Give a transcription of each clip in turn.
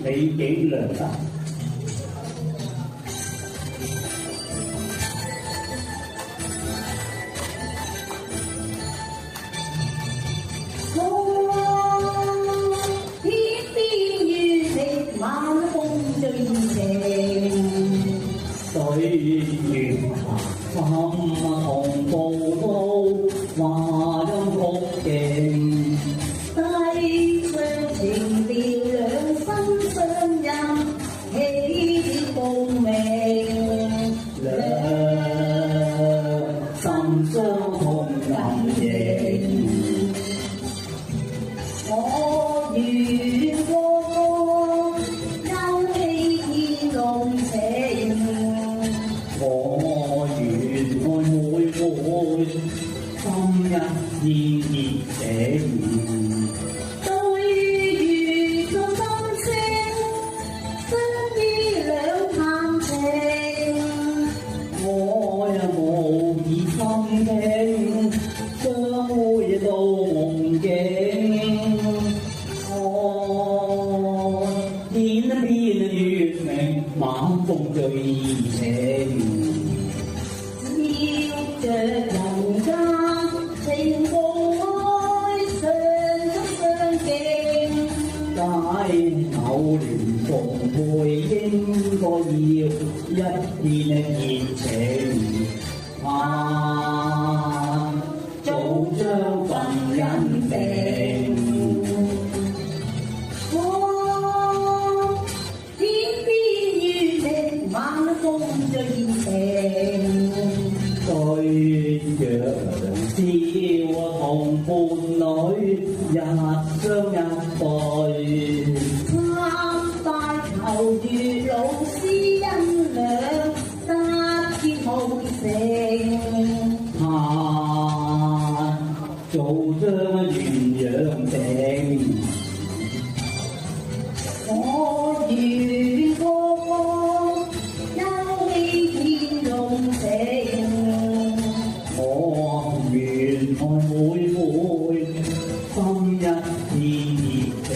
美景良辰。水月茶，心同步都話音曲勁，低唱情調兩心相印，起點共鳴，兩心相通人形。我願過歌，休希天共情。我願愛每每，心一意熱情。對月盡心聲，相依兩談情。我無意心境，相會到夢境。我見一片月明，晚風最怡情。照着人間情共愛，相親相敬。解偶聯共配，應該要一片熱情。早將份恩定。天邊月明，晚風最熱情。對若笑同伴侶，一雙一對。參拜求月老師恩良，得天好成。早將鸳鸯定。我願過歌，休希天共情。我願愛每每，心一片熱情。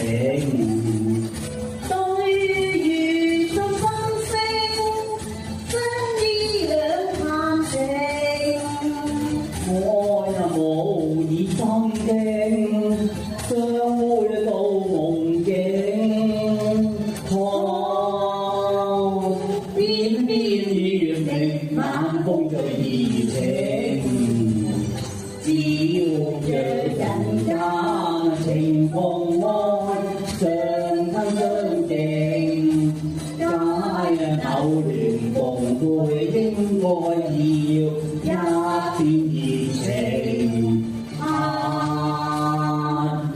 對月盡心聲，相依兩談情。我無意心境，相會到夢境。天邊月明，晚風最怡情。照着人間情共愛，相親相敬。解偶聯共配，應該要一片熱情。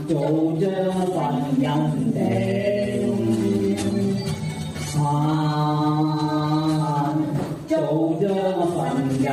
早將份恩定。早將份恩